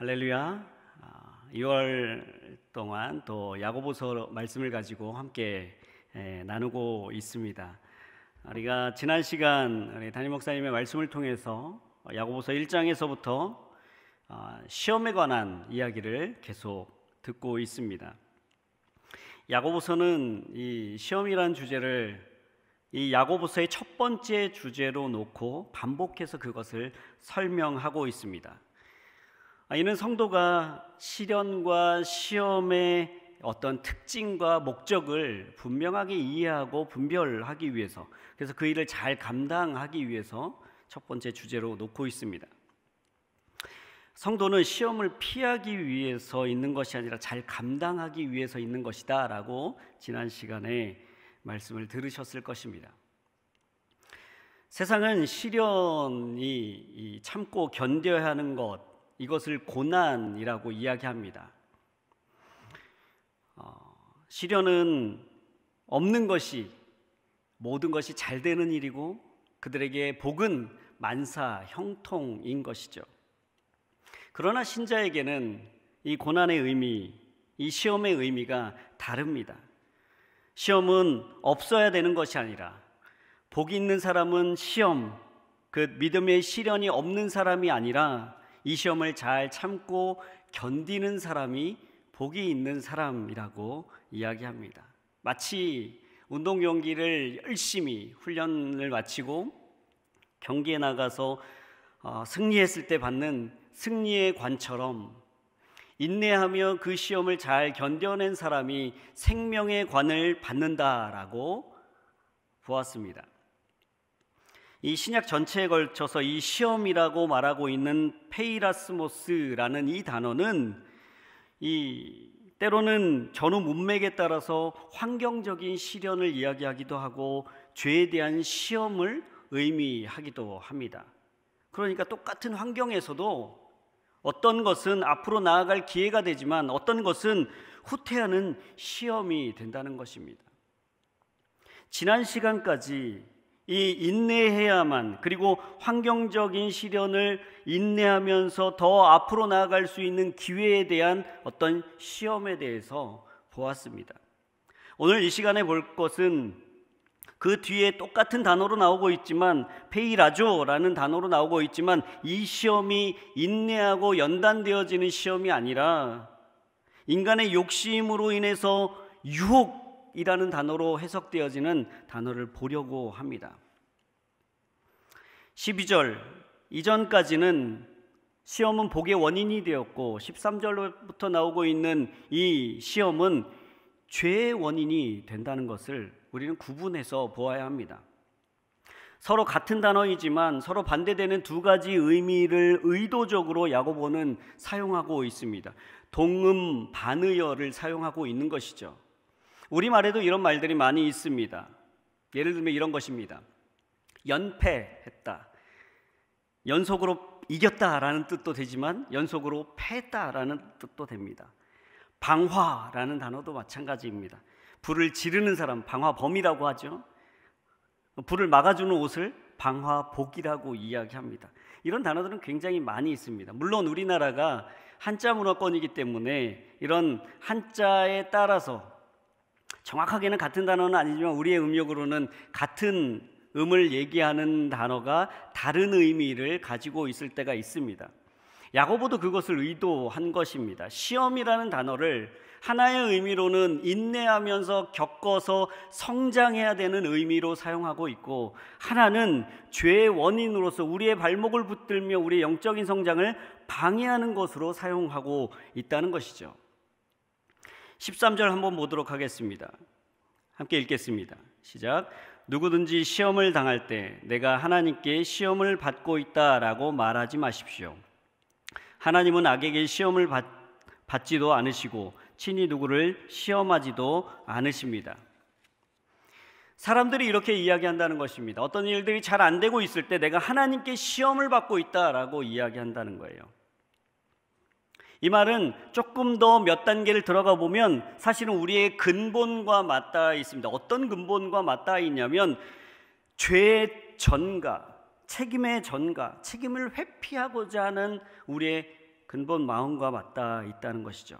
할렐루야. 2월 동안 또 야고보서 말씀을 가지고 함께 나누고 있습니다. 우리가 지난 시간 우리 담임 목사님의 말씀을 통해서 야고보서 1장에서부터 시험에 관한 이야기를 계속 듣고 있습니다. 야고보서는 이 시험이라는 주제를 이 야고보서의 첫 번째 주제로 놓고 반복해서 그것을 설명하고 있습니다. 이는 성도가 시련과 시험의 어떤 특징과 목적을 분명하게 이해하고 분별하기 위해서, 그래서 그 일을 잘 감당하기 위해서 첫 번째 주제로 놓고 있습니다. 성도는 시험을 피하기 위해서 있는 것이 아니라 잘 감당하기 위해서 있는 것이다 라고 지난 시간에 말씀을 들으셨을 것입니다. 세상은 시련이 참고 견뎌야 하는 것, 이것을 고난이라고 이야기합니다. 시련은 없는 것이 모든 것이 잘 되는 일이고 그들에게 복은 만사 형통인 것이죠. 그러나 신자에게는 이 고난의 의미, 이 시험의 의미가 다릅니다. 시험은 없어야 되는 것이 아니라 복이 있는 사람은 시험, 그 믿음의 시련이 없는 사람이 아니라 이 시험을 잘 참고 견디는 사람이 복이 있는 사람이라고 이야기합니다. 마치 운동 경기를 열심히 훈련을 마치고 경기에 나가서 승리했을 때 받는 승리의 관처럼 인내하며 그 시험을 잘 견뎌낸 사람이 생명의 관을 받는다라고 보았습니다. 이 신약 전체에 걸쳐서 이 시험이라고 말하고 있는 페이라스모스라는 이 단어는 때로는 전후 문맥에 따라서 환경적인 시련을 이야기하기도 하고 죄에 대한 시험을 의미하기도 합니다. 그러니까 똑같은 환경에서도 어떤 것은 앞으로 나아갈 기회가 되지만 어떤 것은 후퇴하는 시험이 된다는 것입니다. 지난 시간까지 이 인내해야만, 그리고 환경적인 시련을 인내하면서 더 앞으로 나아갈 수 있는 기회에 대한 어떤 시험에 대해서 보았습니다. 오늘 이 시간에 볼 것은 그 뒤에 똑같은 단어로 나오고 있지만, 페이라조라는 단어로 나오고 있지만, 이 시험이 인내하고 연단되어지는 시험이 아니라 인간의 욕심으로 인해서 유혹이라는 단어로 해석되어지는 단어를 보려고 합니다. 12절 이전까지는 시험은 복의 원인이 되었고 13절부터 나오고 있는 이 시험은 죄의 원인이 된다는 것을 우리는 구분해서 보아야 합니다. 서로 같은 단어이지만 서로 반대되는 두 가지 의미를 의도적으로 야고보는 사용하고 있습니다. 동음 반의어를 사용하고 있는 것이죠. 우리말에도 이런 말들이 많이 있습니다. 예를 들면 이런 것입니다. 연패했다. 연속으로 이겼다라는 뜻도 되지만 연속으로 패했다라는 뜻도 됩니다. 방화라는 단어도 마찬가지입니다. 불을 지르는 사람, 방화범이라고 하죠. 불을 막아주는 옷을 방화복이라고 이야기합니다. 이런 단어들은 굉장히 많이 있습니다. 물론 우리나라가 한자 문화권이기 때문에 이런 한자에 따라서 정확하게는 같은 단어는 아니지만 우리의 음력으로는 같은 음을 얘기하는 단어가 다른 의미를 가지고 있을 때가 있습니다. 야고보도 그것을 의도한 것입니다. 시험이라는 단어를 하나의 의미로는 인내하면서 겪어서 성장해야 되는 의미로 사용하고 있고, 하나는 죄의 원인으로서 우리의 발목을 붙들며 우리의 영적인 성장을 방해하는 것으로 사용하고 있다는 것이죠. 13절 한번 보도록 하겠습니다. 함께 읽겠습니다. 시작. 누구든지 시험을 당할 때 내가 하나님께 시험을 받고 있다라고 말하지 마십시오. 하나님은 악에게 시험을 받지도 않으시고 친히 누구를 시험하지도 않으십니다. 사람들이 이렇게 이야기한다는 것입니다. 어떤 일들이 잘 안 되고 있을 때 내가 하나님께 시험을 받고 있다라고 이야기한다는 거예요. 이 말은 조금 더 몇 단계를 들어가 보면 사실은 우리의 근본과 맞닿아 있습니다. 어떤 근본과 맞닿아 있냐면 죄의 전가, 책임의 전가, 책임을 회피하고자 하는 우리의 근본 마음과 맞닿아 있다는 것이죠.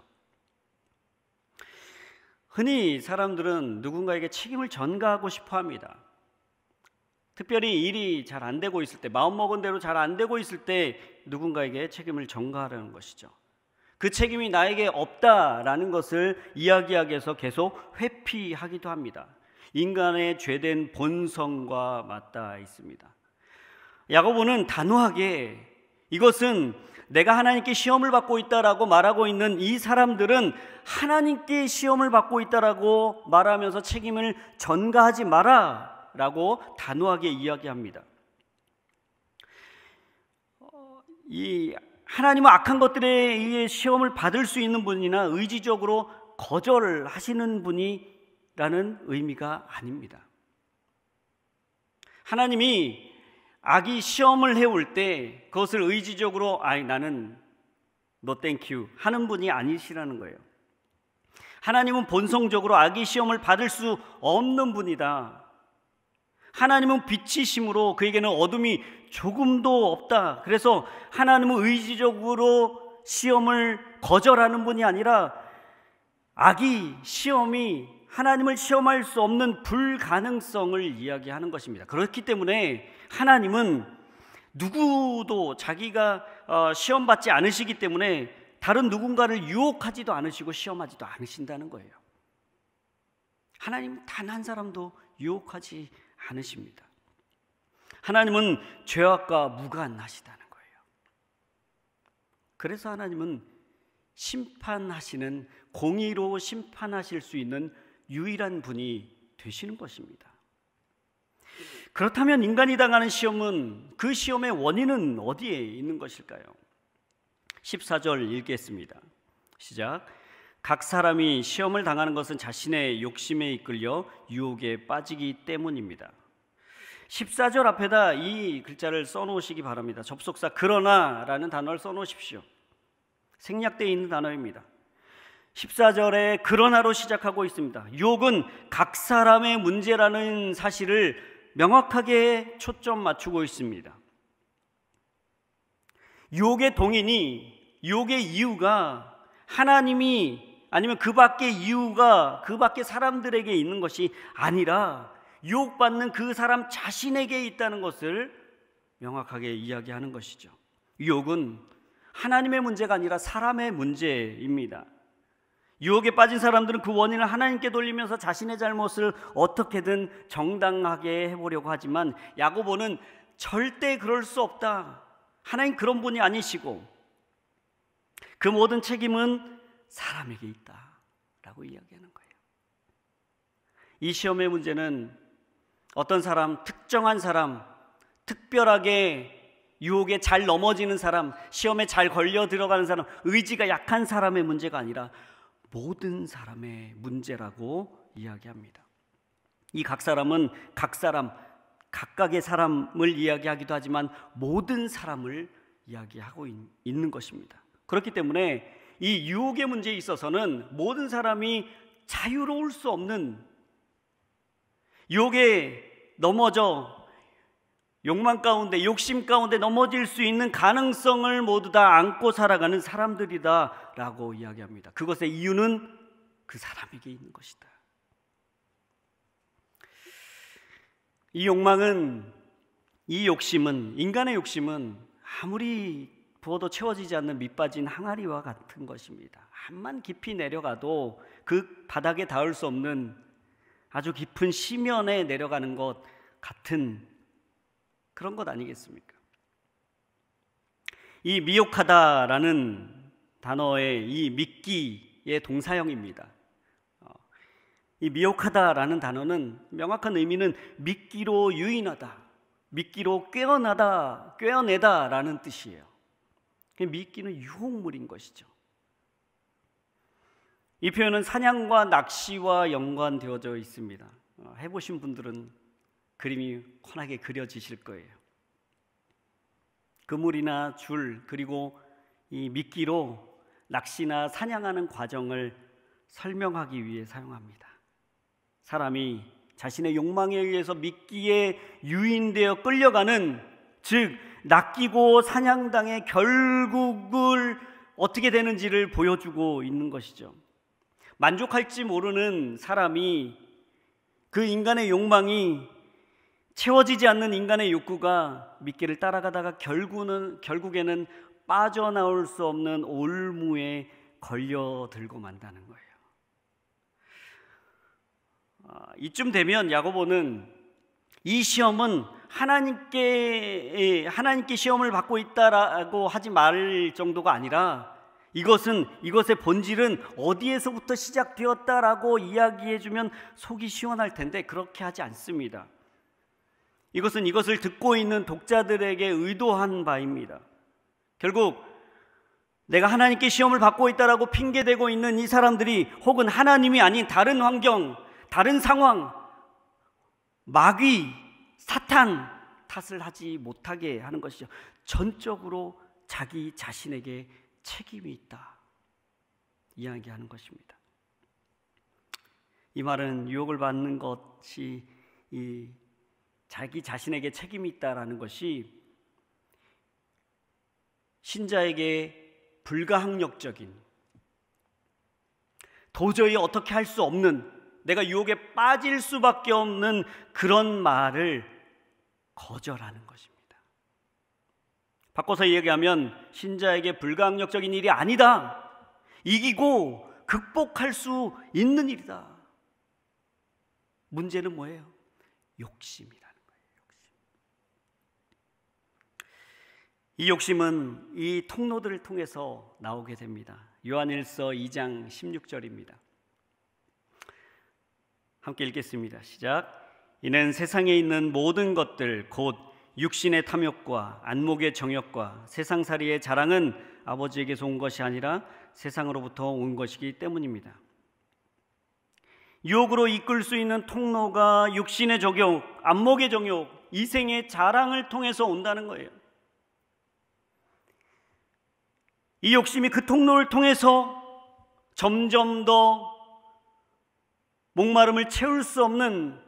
흔히 사람들은 누군가에게 책임을 전가하고 싶어 합니다. 특별히 일이 잘 안 되고 있을 때, 마음먹은 대로 잘 안 되고 있을 때 누군가에게 책임을 전가하려는 것이죠. 그 책임이 나에게 없다라는 것을 이야기하기 위해서 계속 회피하기도 합니다. 인간의 죄된 본성과 맞닿아 있습니다. 야고보는 단호하게 이것은 내가 하나님께 시험을 받고 있다라고 말하고 있는 이 사람들은 하나님께 시험을 받고 있다라고 말하면서 책임을 전가하지 마라 라고 단호하게 이야기합니다. 이 하나님은 악한 것들에 의해 시험을 받을 수 있는 분이나 의지적으로 거절하시는 분이라는 의미가 아닙니다. 하나님이 악이 시험을 해올 때 그것을 의지적으로 나는 no thank you 하는 분이 아니시라는 거예요. 하나님은 본성적으로 악이 시험을 받을 수 없는 분이다. 하나님은 빛이심으로 그에게는 어둠이 조금도 없다. 그래서 하나님은 의지적으로 시험을 거절하는 분이 아니라 악이 시험이 하나님을 시험할 수 없는 불가능성을 이야기하는 것입니다. 그렇기 때문에 하나님은 누구도 자기가 시험받지 않으시기 때문에 다른 누군가를 유혹하지도 않으시고 시험하지도 않으신다는 거예요. 하나님은 단 한 사람도 유혹하지 않으십니다. 하나님은 죄악과 무관하시다는 거예요. 그래서 하나님은 심판하시는, 공의로 심판하실 수 있는 유일한 분이 되시는 것입니다. 그렇다면 인간이 당하는 시험은, 그 시험의 원인은 어디에 있는 것일까요? 14절 읽겠습니다. 시작. 각 사람이 시험을 당하는 것은 자신의 욕심에 이끌려 유혹에 빠지기 때문입니다. 14절 앞에다 이 글자를 써놓으시기 바랍니다. 접속사 그러나 라는 단어를 써놓으십시오. 생략되어 있는 단어입니다. 14절에 그러나로 시작하고 있습니다. 유혹은 각 사람의 문제라는 사실을 명확하게 초점 맞추고 있습니다. 유혹의 동인이, 유혹의 이유가 하나님이 아니면 그 밖의 이유가 그 밖의 사람들에게 있는 것이 아니라 유혹받는 그 사람 자신에게 있다는 것을 명확하게 이야기하는 것이죠. 유혹은 하나님의 문제가 아니라 사람의 문제입니다. 유혹에 빠진 사람들은 그 원인을 하나님께 돌리면서 자신의 잘못을 어떻게든 정당하게 해보려고 하지만 야고보는 절대 그럴 수 없다. 하나님 그런 분이 아니시고 그 모든 책임은 사람에게 있다라고 이야기하는 거예요. 이 시험의 문제는 어떤 사람, 특정한 사람, 특별하게 유혹에 잘 넘어지는 사람, 시험에 잘 걸려 들어가는 사람, 의지가 약한 사람의 문제가 아니라 모든 사람의 문제라고 이야기합니다. 이 각 사람은 각 사람, 각각의 사람을 이야기하기도 하지만 모든 사람을 이야기하고 있는 것입니다. 그렇기 때문에 이 유혹의 문제에 있어서는 모든 사람이 자유로울 수 없는, 유혹에 넘어져 욕망 가운데, 욕심 가운데 넘어질 수 있는 가능성을 모두 다 안고 살아가는 사람들이다 라고 이야기합니다. 그것의 이유는 그 사람에게 있는 것이다. 이 욕망은, 이 욕심은, 인간의 욕심은 아무리 부어도 채워지지 않는 밑빠진 항아리와 같은 것입니다. 한만 깊이 내려가도 그 바닥에 닿을 수 없는 아주 깊은 심연에 내려가는 것 같은 그런 것 아니겠습니까? 이 미혹하다라는 단어의 이 미끼의 동사형입니다. 이 미혹하다라는 단어는 명확한 의미는 미끼로 유인하다, 미끼로 꿰어내다라는 뜻이에요. 미끼는 유혹물인 것이죠. 이 표현은 사냥과 낚시와 연관되어져 있습니다. 해보신 분들은 그림이 환하게 그려지실 거예요. 그물이나 줄, 그리고 이 미끼로 낚시나 사냥하는 과정을 설명하기 위해 사용합니다. 사람이 자신의 욕망에 의해서 미끼에 유인되어 끌려가는, 즉 낚이고 사냥당해 결국을 어떻게 되는지를 보여주고 있는 것이죠. 만족할지 모르는 사람이, 그 인간의 욕망이 채워지지 않는 인간의 욕구가 미끼를 따라가다가 결국에는 빠져나올 수 없는 올무에 걸려들고 만다는 거예요. 이쯤 되면 야고보는 이 시험은 하나님께 시험을 받고 있다라고 하지 말 정도가 아니라 이것의 본질은 어디에서부터 시작되었다라고 이야기해주면 속이 시원할 텐데 그렇게 하지 않습니다. 이것을 듣고 있는 독자들에게 의도한 바입니다. 결국 내가 하나님께 시험을 받고 있다라고 핑계대고 있는 이 사람들이 혹은 하나님이 아닌 다른 환경, 다른 상황, 마귀, 사탄 탓을 하지 못하게 하는 것이죠. 전적으로 자기 자신에게 책임이 있다 이야기하는 것입니다. 이 말은 유혹을 받는 것이 자기 자신에게 책임이 있다라는 것이 신자에게 불가항력적인, 도저히 어떻게 할 수 없는, 내가 유혹에 빠질 수밖에 없는 그런 말을 거절하는 것입니다. 바꿔서 얘기하면 신자에게 불가항력적인 일이 아니다, 이기고 극복할 수 있는 일이다. 문제는 뭐예요? 욕심이라는 거예요. 이 욕심은 이 통로들을 통해서 나오게 됩니다. 요한일서 2장 16절입니다. 함께 읽겠습니다. 시작. 이는 세상에 있는 모든 것들 곧 육신의 탐욕과 안목의 정욕과 세상살이의 자랑은 아버지에게서 온 것이 아니라 세상으로부터 온 것이기 때문입니다. 유혹으로 이끌 수 있는 통로가 육신의 정욕, 안목의 정욕, 이생의 자랑을 통해서 온다는 거예요. 이 욕심이 그 통로를 통해서 점점 더 목마름을 채울 수 없는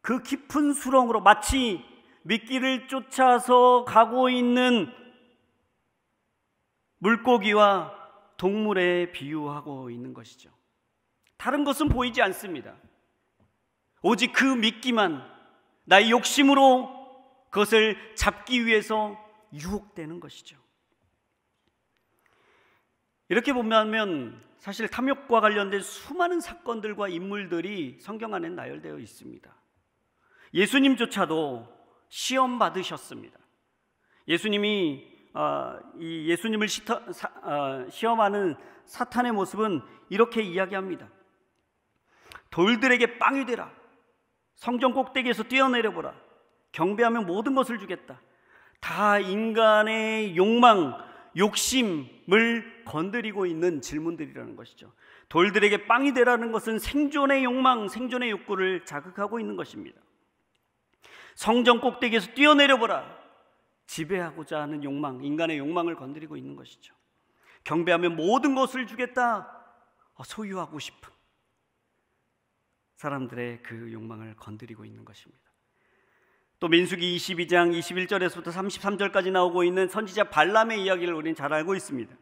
그 깊은 수렁으로, 마치 미끼를 쫓아서 가고 있는 물고기와 동물에 비유하고 있는 것이죠. 다른 것은 보이지 않습니다. 오직 그 미끼만, 나의 욕심으로 그것을 잡기 위해서 유혹되는 것이죠. 이렇게 보면 사실 탐욕과 관련된 수많은 사건들과 인물들이 성경 안에 나열되어 있습니다. 예수님조차도 시험 받으셨습니다. 예수님이 예수님을 시험하는 사탄의 모습은 이렇게 이야기합니다. 돌들에게 빵이 되라. 성전 꼭대기에서 뛰어내려보라. 경배하면 모든 것을 주겠다. 다 인간의 욕망, 욕심을 건드리고 있는 질문들이라는 것이죠. 돌들에게 빵이 되라는 것은 생존의 욕망, 생존의 욕구를 자극하고 있는 것입니다. 성전 꼭대기에서 뛰어내려보라. 지배하고자 하는 욕망, 인간의 욕망을 건드리고 있는 것이죠. 경배하면 모든 것을 주겠다. 소유하고 싶은 사람들의 그 욕망을 건드리고 있는 것입니다. 또 민수기 22장 21절에서부터 33절까지 나오고 있는 선지자 발람의 이야기를 우리는 잘 알고 있습니다.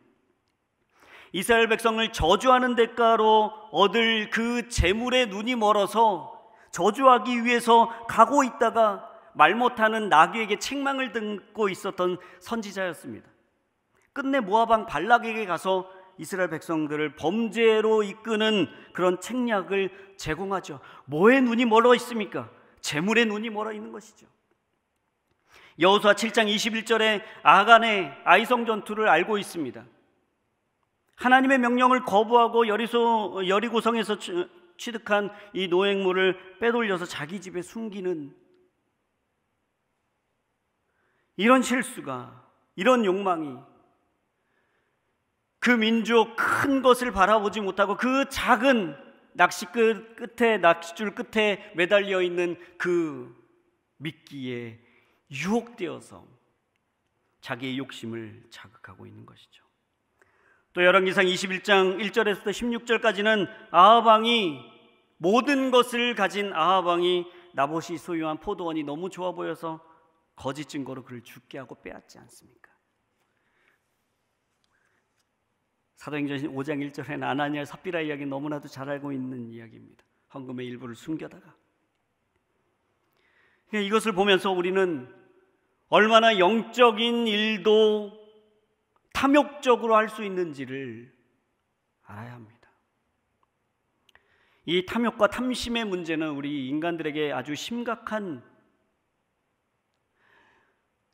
이스라엘 백성을 저주하는 대가로 얻을 그 재물에 눈이 멀어서 저주하기 위해서 가고 있다가 말 못하는 나귀에게 책망을 듣고 있었던 선지자였습니다. 끝내 모압 왕 발락에게 가서 이스라엘 백성들을 범죄로 이끄는 그런 책략을 제공하죠. 뭐에 눈이 멀어 있습니까? 재물에 눈이 멀어 있는 것이죠. 여호수아 7장 21절에 아간의 아이성 전투를 알고 있습니다. 하나님의 명령을 거부하고 여리고성에서 취득한 이 노획물을 빼돌려서 자기 집에 숨기는 이런 실수가, 이런 욕망이 그 민족 큰 것을 바라보지 못하고 그 작은 낚싯줄 끝에 매달려 있는 그 미끼에 유혹되어서 자기의 욕심을 자극하고 있는 것이죠. 또 열왕기상 21장 1절에서부터 16절까지는 모든 것을 가진 아합 왕이 나봇이 소유한 포도원이 너무 좋아 보여서 거짓 증거로 그를 죽게 하고 빼앗지 않습니까? 사도행전 5장 1절에는 아나니아 삽비라 이야기 너무나도 잘 알고 있는 이야기입니다. 헌금의 일부를 숨겨다가. 이것을 보면서 우리는 얼마나 영적인 일도 탐욕적으로 할 수 있는지를 알아야 합니다. 이 탐욕과 탐심의 문제는 우리 인간들에게 아주 심각한,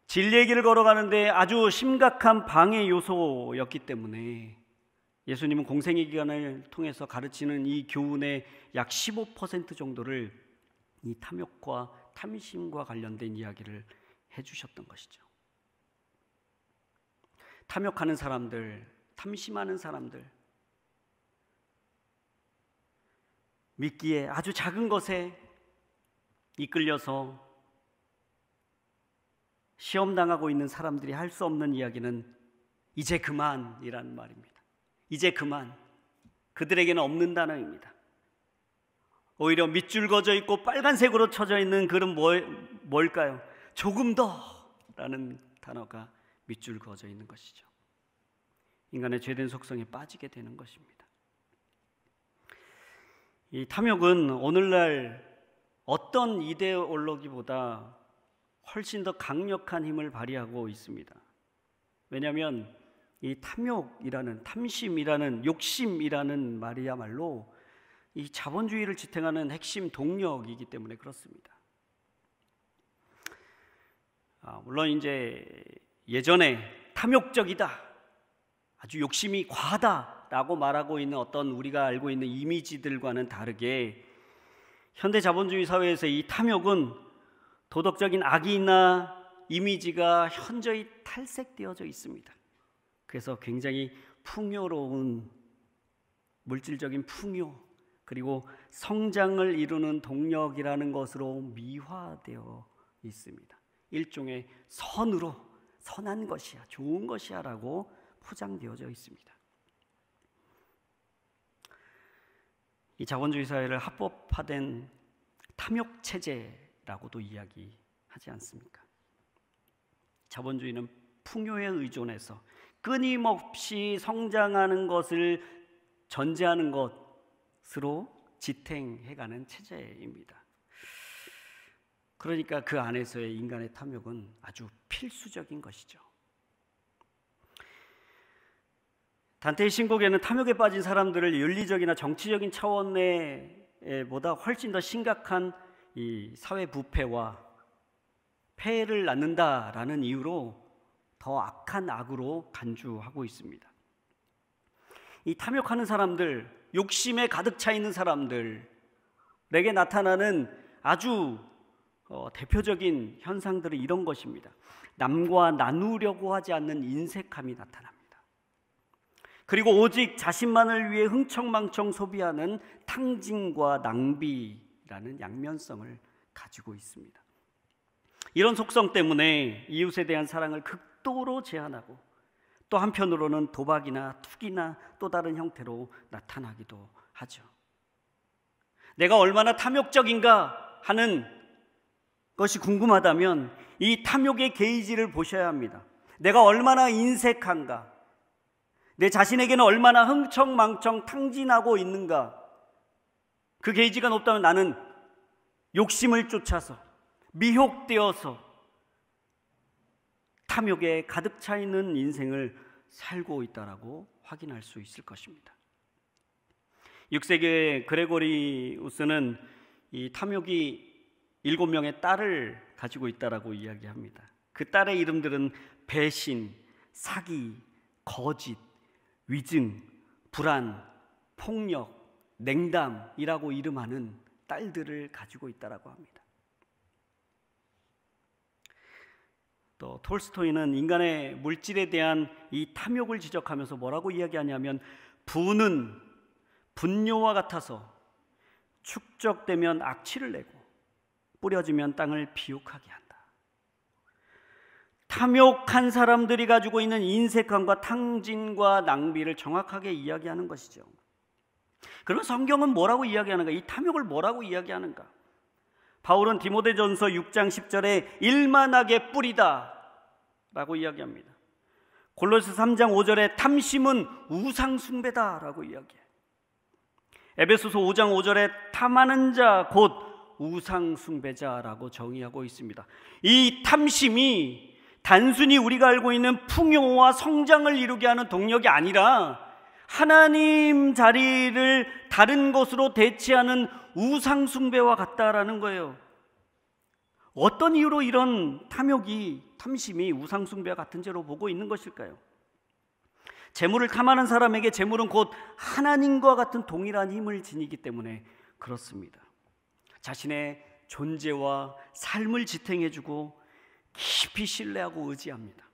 진리의 길을 걸어가는데 아주 심각한 방해 요소였기 때문에 예수님은 공생의 기간을 통해서 가르치는 이 교훈의 약 15% 정도를 이 탐욕과 탐심과 관련된 이야기를 해주셨던 것이죠. 탐욕하는 사람들, 탐심하는 사람들, 미끼에 아주 작은 것에 이끌려서 시험당하고 있는 사람들이 할 수 없는 이야기는 이제 그만이라는 말입니다. 이제 그만. 그들에게는 없는 단어입니다. 오히려 밑줄 그어져 있고 빨간색으로 쳐져 있는 글은 뭘까요? 조금 더 라는 단어가 밑줄 그어져 있는 것이죠. 인간의 죄된 속성에 빠지게 되는 것입니다. 이 탐욕은 오늘날 어떤 이데올로기보다 훨씬 더 강력한 힘을 발휘하고 있습니다. 왜냐하면 이 탐욕이라는, 탐심이라는, 욕심이라는 말이야말로 이 자본주의를 지탱하는 핵심 동력이기 때문에 그렇습니다. 물론 이제 예전에 탐욕적이다, 아주 욕심이 과하다라고 말하고 있는 어떤 우리가 알고 있는 이미지들과는 다르게 현대 자본주의 사회에서 이 탐욕은 도덕적인 악이나 이미지가 현저히 탈색되어져 있습니다. 그래서 굉장히 풍요로운 물질적인 풍요, 그리고 성장을 이루는 동력이라는 것으로 미화되어 있습니다. 일종의 선으로, 선한 것이야, 좋은 것이야 라고 포장되어져 있습니다. 이 자본주의 사회를 합법화된 탐욕체제라고도 이야기하지 않습니까? 자본주의는 풍요에 의존해서 끊임없이 성장하는 것을 전제하는 것으로 지탱해가는 체제입니다. 그러니까 그 안에서의 인간의 탐욕은 아주 필수적인 것이죠. 단테의 신곡에는 탐욕에 빠진 사람들을 윤리적이나 정치적인 차원의 보다 훨씬 더 심각한 이 사회 부패와 폐해를 낳는다라는 이유로 더 악한 악으로 간주하고 있습니다. 이 탐욕하는 사람들, 욕심에 가득 차 있는 사람들에게 나타나는 아주 대표적인 현상들은 이런 것입니다. 남과 나누려고 하지 않는 인색함이 나타납니다. 그리고 오직 자신만을 위해 흥청망청 소비하는 탕진과 낭비라는 양면성을 가지고 있습니다. 이런 속성 때문에 이웃에 대한 사랑을 극도로 제한하고 또 한편으로는 도박이나 투기나 또 다른 형태로 나타나기도 하죠. 내가 얼마나 탐욕적인가 하는 것이 궁금하다면 이 탐욕의 게이지를 보셔야 합니다. 내가 얼마나 인색한가, 내 자신에게는 얼마나 흥청망청 탕진하고 있는가. 그 게이지가 높다면 나는 욕심을 쫓아서 미혹되어서 탐욕에 가득 차 있는 인생을 살고 있다라고 확인할 수 있을 것입니다. 6세기의 그레고리우스는 이 탐욕이 7명의 딸을 가지고 있다라고 이야기합니다. 그 딸의 이름들은 배신, 사기, 거짓, 위증, 불안, 폭력, 냉담이라고 이름하는 딸들을 가지고 있다라고 합니다. 또 톨스토이는 인간의 물질에 대한 이 탐욕을 지적하면서 뭐라고 이야기하냐면 부는 분뇨와 같아서 축적되면 악취를 내고 뿌려지면 땅을 비옥하게 한다. 탐욕한 사람들이 가지고 있는 인색함과 탕진과 낭비를 정확하게 이야기하는 것이죠. 그럼 성경은 뭐라고 이야기하는가? 이 탐욕을 뭐라고 이야기하는가? 바울은 디모데전서 6장 10절에 일만하게 뿌리다 라고 이야기합니다. 골로새 3장 5절에 탐심은 우상숭배다라고 이야기해요. 에베소서 5장 5절에 탐하는 자 곧 우상숭배자라고 정의하고 있습니다. 이 탐심이 단순히 우리가 알고 있는 풍요와 성장을 이루게 하는 동력이 아니라 하나님 자리를 다른 것으로 대체하는 우상숭배와 같다라는 거예요. 어떤 이유로 이런 탐심이 우상숭배와 같은 죄로 보고 있는 것일까요? 재물을 탐하는 사람에게 재물은 곧 하나님과 같은 동일한 힘을 지니기 때문에 그렇습니다. 자신의 존재와 삶을 지탱해주고 깊이 신뢰하고 의지합니다.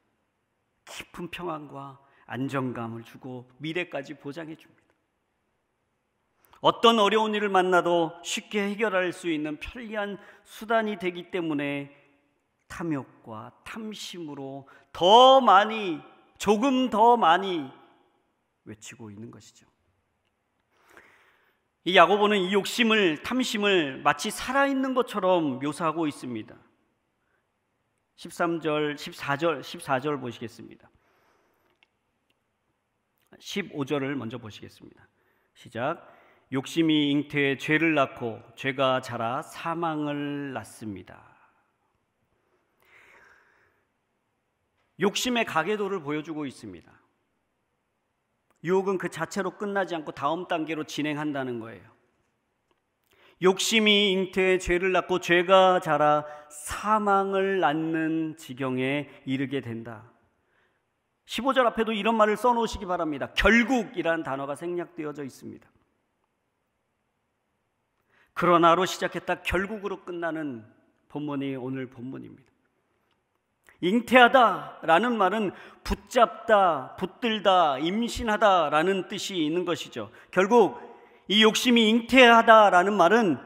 깊은 평안과 안정감을 주고 미래까지 보장해 줍니다. 어떤 어려운 일을 만나도 쉽게 해결할 수 있는 편리한 수단이 되기 때문에 탐욕과 탐심으로 조금 더 많이 외치고 있는 것이죠. 이 야고보는 이 탐심을 마치 살아있는 것처럼 묘사하고 있습니다. 14절 보시겠습니다. 15절을 먼저 보시겠습니다. 시작. 욕심이 잉태에 죄를 낳고 죄가 자라 사망을 낳습니다. 욕심의 가계도를 보여주고 있습니다. 유혹은 그 자체로 끝나지 않고 다음 단계로 진행한다는 거예요. 욕심이 잉태에 죄를 낳고 죄가 자라 사망을 낳는 지경에 이르게 된다. 15절 앞에도 이런 말을 써놓으시기 바랍니다. 결국이라는 단어가 생략되어져 있습니다. 그러나로 시작했다 결국으로 끝나는 본문이 오늘 본문입니다. 잉태하다라는 말은 붙잡다, 붙들다, 임신하다라는 뜻이 있는 것이죠. 결국 이 욕심이 잉태하다라는 말은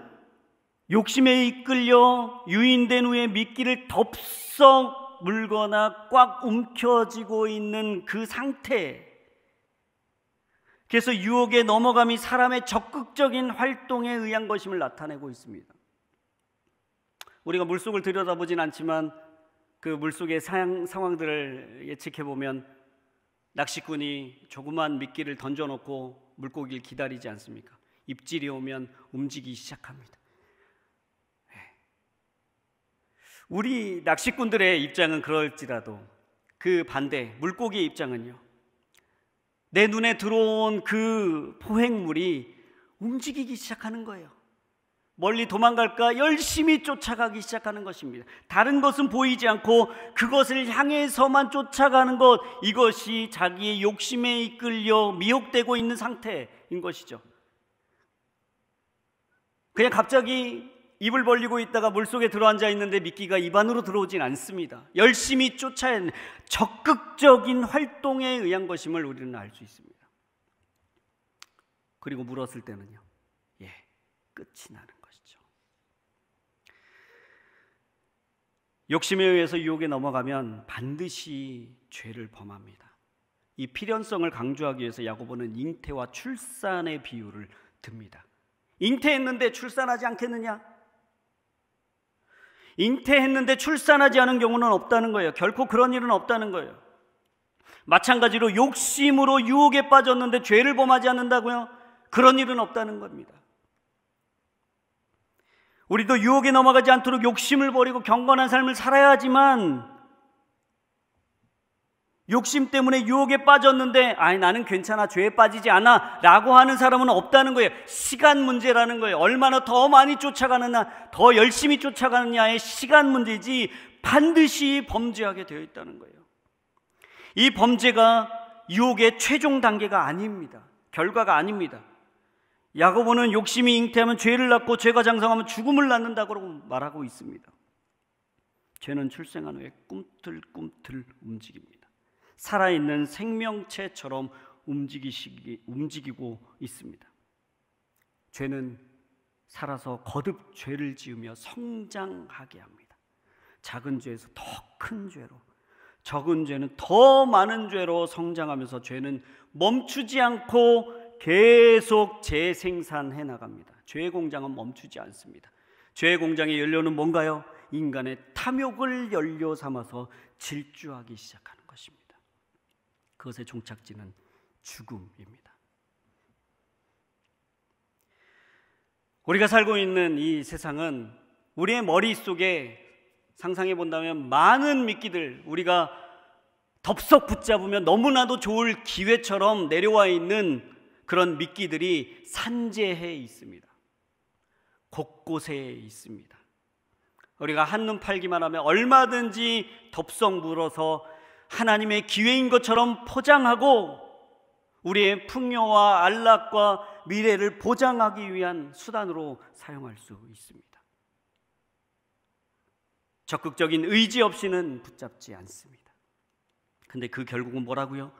욕심에 이끌려 유인된 후에 미끼를 덥석 물거나 꽉 움켜쥐고 있는 그 상태, 그래서 유혹에 넘어감이 사람의 적극적인 활동에 의한 것임을 나타내고 있습니다. 우리가 물속을 들여다보진 않지만 그 물속의 상황들을 예측해보면 낚시꾼이 조그만 미끼를 던져놓고 물고기를 기다리지 않습니까? 입질이 오면 움직이기 시작합니다. 우리 낚시꾼들의 입장은 그럴지라도 그 반대, 물고기의 입장은요, 내 눈에 들어온 그 포획물이 움직이기 시작하는 거예요. 멀리 도망갈까 열심히 쫓아가기 시작하는 것입니다. 다른 것은 보이지 않고 그것을 향해서만 쫓아가는 것, 이것이 자기의 욕심에 이끌려 미혹되고 있는 상태인 것이죠. 그냥 갑자기 입을 벌리고 있다가 물속에 들어앉아 있는데 미끼가 입 안으로 들어오진 않습니다. 열심히 쫓아야 하는 적극적인 활동에 의한 것임을 우리는 알 수 있습니다. 그리고 물었을 때는요, 끝이 나는 것이죠. 욕심에 의해서 유혹에 넘어가면 반드시 죄를 범합니다. 이 필연성을 강조하기 위해서 야고보는 잉태와 출산의 비유를 듭니다. 잉태했는데 출산하지 않겠느냐? 잉태했는데 출산하지 않은 경우는 없다는 거예요. 결코 그런 일은 없다는 거예요. 마찬가지로 욕심으로 유혹에 빠졌는데 죄를 범하지 않는다고요? 그런 일은 없다는 겁니다. 우리도 유혹에 넘어가지 않도록 욕심을 버리고 경건한 삶을 살아야 하지만, 욕심 때문에 유혹에 빠졌는데 나는 괜찮아, 죄에 빠지지 않아 라고 하는 사람은 없다는 거예요. 시간 문제라는 거예요. 얼마나 더 많이 쫓아가느냐, 더 열심히 쫓아가느냐의 시간 문제지 반드시 범죄하게 되어 있다는 거예요. 이 범죄가 유혹의 최종 단계가 아닙니다. 결과가 아닙니다. 야고보는 욕심이 잉태하면 죄를 낳고 죄가 장성하면 죽음을 낳는다고 말하고 있습니다. 죄는 출생한 후에 꿈틀꿈틀 움직입니다. 살아있는 생명체처럼 움직이고 있습니다. 죄는 살아서 거듭 죄를 지으며 성장하게 합니다. 작은 죄에서 더 큰 죄로, 적은 죄는 더 많은 죄로 성장하면서 죄는 멈추지 않고 계속 재생산해 나갑니다. 죄의 공장은 멈추지 않습니다. 죄의 공장의 연료는 뭔가요? 인간의 탐욕을 연료 삼아서 질주하기 시작하는 것입니다. 그것의 종착지는 죽음입니다. 우리가 살고 있는 이 세상은 우리의 머릿속에 상상해 본다면 많은 미끼들, 우리가 덥석 붙잡으면 너무나도 좋을 기회처럼 내려와 있는 그런 미끼들이 산재해 있습니다. 곳곳에 있습니다. 우리가 한눈 팔기만 하면 얼마든지 덥석 물어서 하나님의 기회인 것처럼 포장하고 우리의 풍요와 안락과 미래를 보장하기 위한 수단으로 사용할 수 있습니다. 적극적인 의지 없이는 붙잡지 않습니다. 근데 그 결국은 뭐라고요?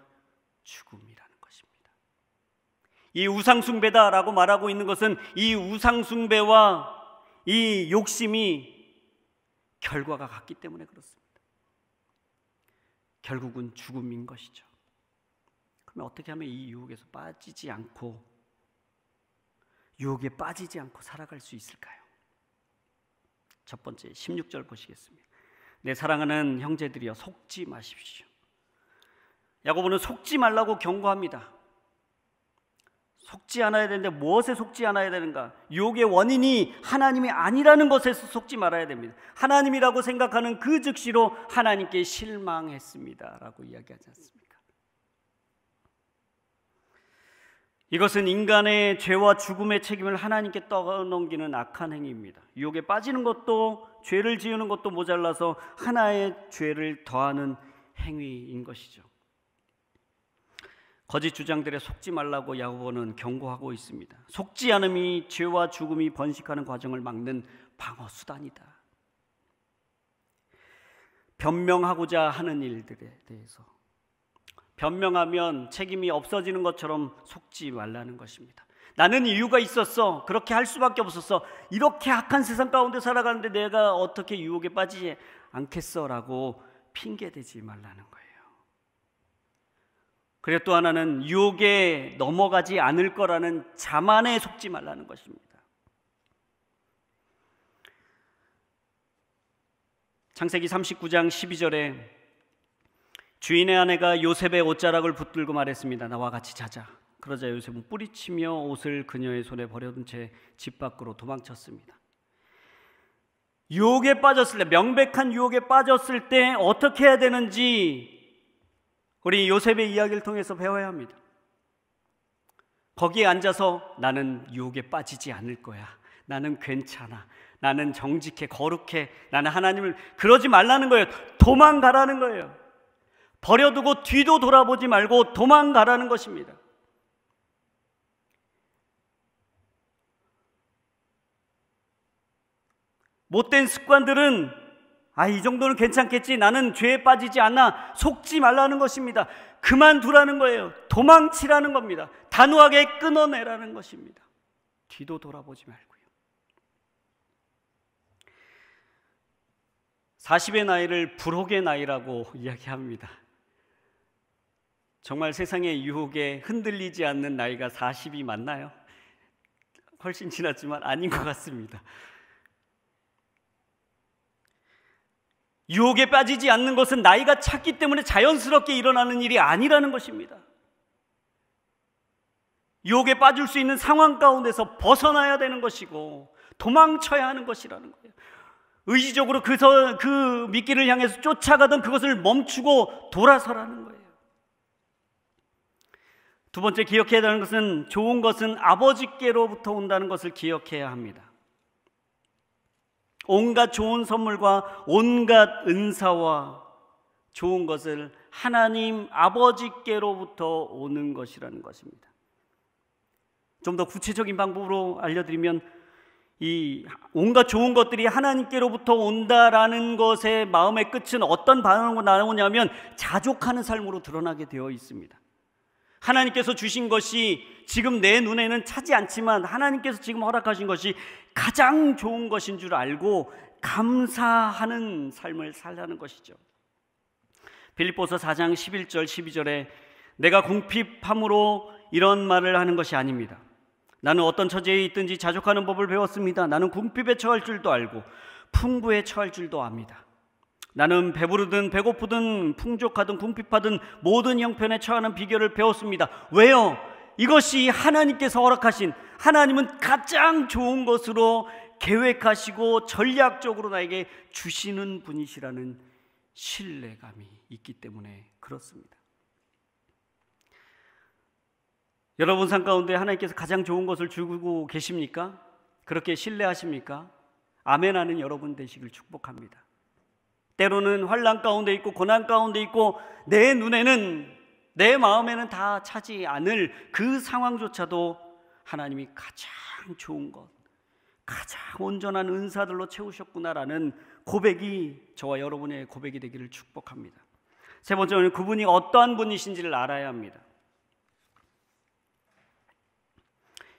죽음이라는 것입니다. 이 우상숭배다라고 말하고 있는 것은 이 우상숭배와 이 욕심이 결과가 같기 때문에 그렇습니다. 결국은 죽음인 것이죠. 그러면 어떻게 하면 이 유혹에 빠지지 않고 살아갈 수 있을까요? 첫 번째 16절 보시겠습니다. 내 사랑하는 형제들이여 속지 마십시오. 야고보는 속지 말라고 경고합니다. 속지 않아야 되는데 무엇에 속지 않아야 되는가? 유혹의 원인이 하나님이 아니라는 것에서 속지 말아야 됩니다. 하나님이라고 생각하는 그 즉시로 하나님께 실망했습니다 라고 이야기하지 않습니까? 이것은 인간의 죄와 죽음의 책임을 하나님께 떠넘기는 악한 행위입니다. 유혹에 빠지는 것도 죄를 지으는 것도 모자라서 하나의 죄를 더하는 행위인 것이죠. 거짓 주장들에 속지 말라고 야고보는 경고하고 있습니다. 속지 않음이 죄와 죽음이 번식하는 과정을 막는 방어 수단이다. 변명하고자 하는 일들에 대해서 변명하면 책임이 없어지는 것처럼 속지 말라는 것입니다. 나는 이유가 있었어. 그렇게 할 수밖에 없었어. 이렇게 악한 세상 가운데 살아가는데 내가 어떻게 유혹에 빠지지 않겠어 라고 핑계대지 말라는 거예요. 그리고 또 하나는 유혹에 넘어가지 않을 거라는 자만에 속지 말라는 것입니다. 창세기 39장 12절에 주인의 아내가 요셉의 옷자락을 붙들고 말했습니다. 나와 같이 자자. 그러자 요셉은 뿌리치며 옷을 그녀의 손에 버려둔 채 집 밖으로 도망쳤습니다. 유혹에 빠졌을 때, 명백한 유혹에 빠졌을 때 어떻게 해야 되는지 우리 요셉의 이야기를 통해서 배워야 합니다. 거기에 앉아서 나는 유혹에 빠지지 않을 거야. 나는 괜찮아. 나는 정직해, 거룩해. 나는 하나님을, 그러지 말라는 거예요. 도망가라는 거예요. 버려두고 뒤도 돌아보지 말고 도망가라는 것입니다. 못된 습관들은 이 정도는 괜찮겠지. 나는 죄에 빠지지 않아. 속지 말라는 것입니다. 그만두라는 거예요. 도망치라는 겁니다. 단호하게 끊어내라는 것입니다. 뒤도 돌아보지 말고요. 40의 나이를 불혹의 나이라고 이야기합니다. 정말 세상의 유혹에 흔들리지 않는 나이가 40이 맞나요? 훨씬 지났지만 아닌 것 같습니다. 유혹에 빠지지 않는 것은 나이가 찼기 때문에 자연스럽게 일어나는 일이 아니라는 것입니다. 유혹에 빠질 수 있는 상황 가운데서 벗어나야 되는 것이고 도망쳐야 하는 것이라는 거예요. 의지적으로 그 미끼를 향해서 쫓아가던 그것을 멈추고 돌아서라는 거예요. 두 번째 기억해야 하는 것은 좋은 것은 아버지께로부터 온다는 것을 기억해야 합니다. 온갖 좋은 선물과 온갖 은사와 좋은 것을 하나님 아버지께로부터 오는 것이라는 것입니다. 좀 더 구체적인 방법으로 알려드리면 이 온갖 좋은 것들이 하나님께로부터 온다라는 것의 마음의 끝은 어떤 반응으로 나오냐면 자족하는 삶으로 드러나게 되어 있습니다. 하나님께서 주신 것이 지금 내 눈에는 차지 않지만 하나님께서 지금 허락하신 것이 가장 좋은 것인 줄 알고 감사하는 삶을 살라는 것이죠. 빌립보서 4장 11절 12절에 내가 궁핍함으로 이런 말을 하는 것이 아닙니다. 나는 어떤 처지에 있든지 자족하는 법을 배웠습니다. 나는 궁핍에 처할 줄도 알고 풍부에 처할 줄도 압니다. 나는 배부르든 배고프든 풍족하든 궁핍하든 모든 형편에 처하는 비결을 배웠습니다. 왜요? 이것이 하나님께서 허락하신, 하나님은 가장 좋은 것으로 계획하시고 전략적으로 나에게 주시는 분이시라는 신뢰감이 있기 때문에 그렇습니다. 여러분 삶 가운데 하나님께서 가장 좋은 것을 주고 계십니까? 그렇게 신뢰하십니까? 아멘하는 여러분 되시길 축복합니다. 때로는 환난 가운데 있고 고난 가운데 있고 내 눈에는, 내 마음에는 다 차지 않을 그 상황조차도 하나님이 가장 좋은 것, 가장 온전한 은사들로 채우셨구나라는 고백이 저와 여러분의 고백이 되기를 축복합니다. 세 번째는 그분이 어떠한 분이신지를 알아야 합니다.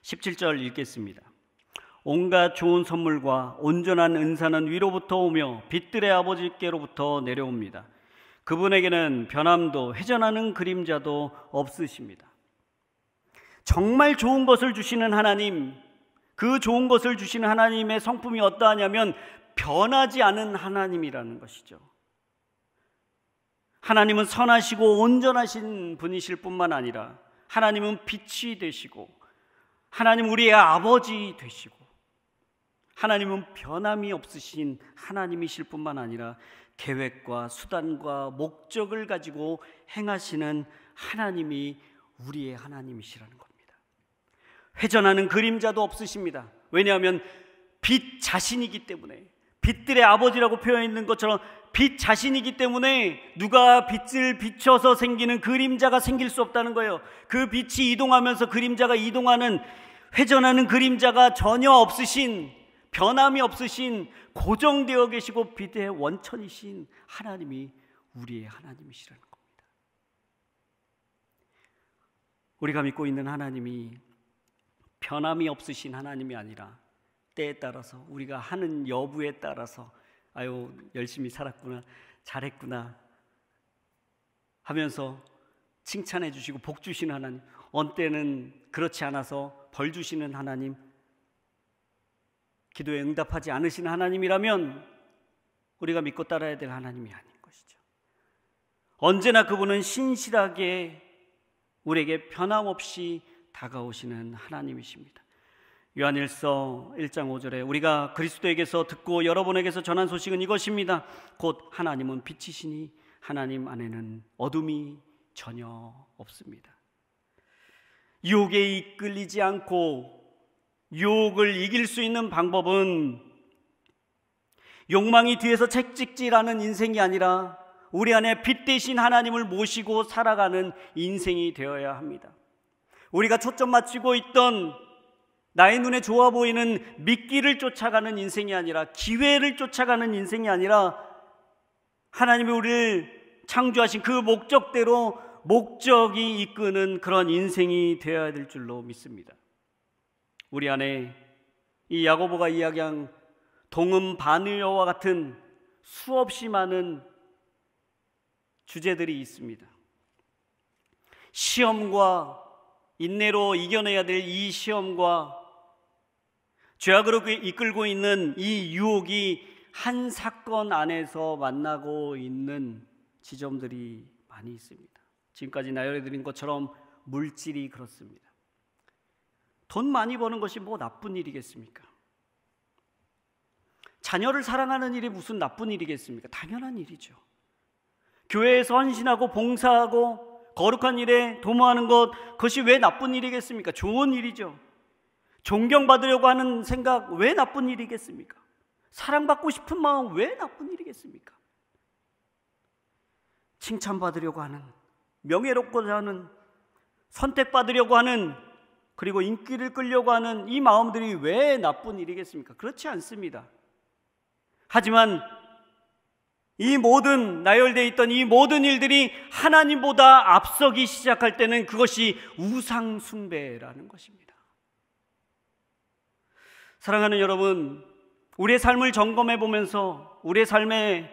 17절 읽겠습니다. 온갖 좋은 선물과 온전한 은사는 위로부터 오며 빛들의 아버지께로부터 내려옵니다. 그분에게는 변함도 회전하는 그림자도 없으십니다. 정말 좋은 것을 주시는 하나님, 그 좋은 것을 주시는 하나님의 성품이 어떠하냐면 변하지 않은 하나님이라는 것이죠. 하나님은 선하시고 온전하신 분이실 뿐만 아니라 하나님은 빛이 되시고 하나님 우리의 아버지 되시고 하나님은 변함이 없으신 하나님이실 뿐만 아니라 계획과 수단과 목적을 가지고 행하시는 하나님이 우리의 하나님이시라는 겁니다. 회전하는 그림자도 없으십니다. 왜냐하면 빛 자신이기 때문에, 빛들의 아버지라고 표현했는 것처럼 빛 자신이기 때문에 누가 빛을 비춰서 생기는 그림자가 생길 수 없다는 거예요. 그 빛이 이동하면서 그림자가 이동하는, 회전하는 그림자가 전혀 없으신, 변함이 없으신, 고정되어 계시고 빛의 원천이신 하나님이 우리의 하나님이시라는 겁니다. 우리가 믿고 있는 하나님이 변함이 없으신 하나님이 아니라 때에 따라서, 우리가 하는 여부에 따라서 아유 열심히 살았구나, 잘했구나 하면서 칭찬해 주시고 복 주시는 하나님, 어느 때는 그렇지 않아서 벌 주시는 하나님, 기도에 응답하지 않으시는 하나님이라면 우리가 믿고 따라야 될 하나님이 아닌 것이죠. 언제나 그분은 신실하게 우리에게 변함없이 다가오시는 하나님이십니다. 요한일서 1장 5절에 우리가 그리스도에게서 듣고 여러분에게서 전한 소식은 이것입니다. 곧 하나님은 빛이시니 하나님 안에는 어둠이 전혀 없습니다. 유혹에 이끌리지 않고 유혹을 이길 수 있는 방법은 욕망이 뒤에서 책찍질하는 인생이 아니라 우리 안에 빛 대신 하나님을 모시고 살아가는 인생이 되어야 합니다. 우리가 초점 맞추고 있던 나의 눈에 좋아 보이는 미끼를 쫓아가는 인생이 아니라, 기회를 쫓아가는 인생이 아니라 하나님이 우리를 창조하신 그 목적대로 목적이 이끄는 그런 인생이 되어야 될 줄로 믿습니다. 우리 안에 이 야고보가 이야기한 동음 바느여와 같은 수없이 많은 주제들이 있습니다. 시험과 인내로 이겨내야 될 이 시험과 죄악으로 이끌고 있는 이 유혹이 한 사건 안에서 만나고 있는 지점들이 많이 있습니다. 지금까지 나열해드린 것처럼 물질이 그렇습니다. 돈 많이 버는 것이 뭐 나쁜 일이겠습니까? 자녀를 사랑하는 일이 무슨 나쁜 일이겠습니까? 당연한 일이죠. 교회에서 헌신하고 봉사하고 거룩한 일에 도모하는 것, 그것이 왜 나쁜 일이겠습니까? 좋은 일이죠. 존경받으려고 하는 생각, 왜 나쁜 일이겠습니까? 사랑받고 싶은 마음, 왜 나쁜 일이겠습니까? 칭찬받으려고 하는, 명예롭고자 하는, 선택받으려고 하는, 그리고 인기를 끌려고 하는 이 마음들이 왜 나쁜 일이겠습니까? 그렇지 않습니다. 하지만 이 모든 나열되어 있던 이 모든 일들이 하나님보다 앞서기 시작할 때는 그것이 우상 숭배라는 것입니다. 사랑하는 여러분, 우리의 삶을 점검해 보면서 우리의 삶에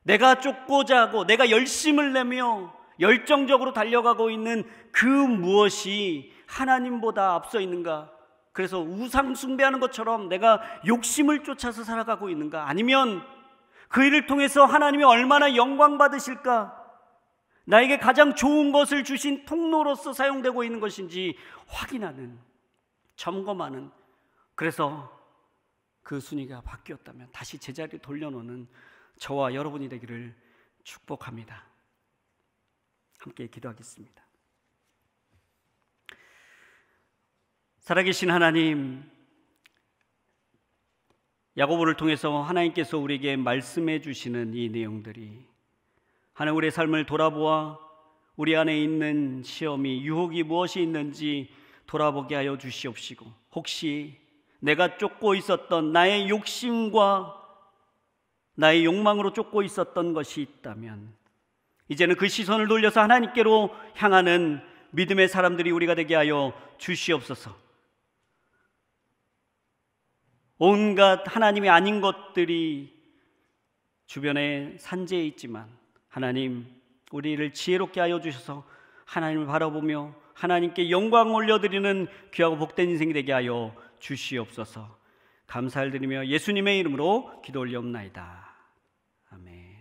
내가 쫓고자 하고 내가 열심을 내며 열정적으로 달려가고 있는 그 무엇이 하나님보다 앞서 있는가? 그래서 우상 숭배하는 것처럼 내가 욕심을 쫓아서 살아가고 있는가? 아니면 그 일을 통해서 하나님이 얼마나 영광 받으실까? 나에게 가장 좋은 것을 주신 통로로서 사용되고 있는 것인지 확인하는, 점검하는, 그래서 그 순위가 바뀌었다면 다시 제자리에 돌려놓는 저와 여러분이 되기를 축복합니다. 함께 기도하겠습니다. 살아계신 하나님, 야고보를 통해서 하나님께서 우리에게 말씀해 주시는 이 내용들이 하나님, 우리의 삶을 돌아보아 우리 안에 있는 시험이, 유혹이 무엇이 있는지 돌아보게 하여 주시옵시고, 혹시 내가 쫓고 있었던 나의 욕심과 나의 욕망으로 쫓고 있었던 것이 있다면 이제는 그 시선을 돌려서 하나님께로 향하는 믿음의 사람들이 우리가 되게 하여 주시옵소서. 온갖 하나님이 아닌 것들이 주변에 산재해 있지만 하나님, 우리를 지혜롭게 하여 주셔서 하나님을 바라보며 하나님께 영광 올려드리는 귀하고 복된 인생이 되게 하여 주시옵소서. 감사를 드리며 예수님의 이름으로 기도 올려옵나이다. 아멘.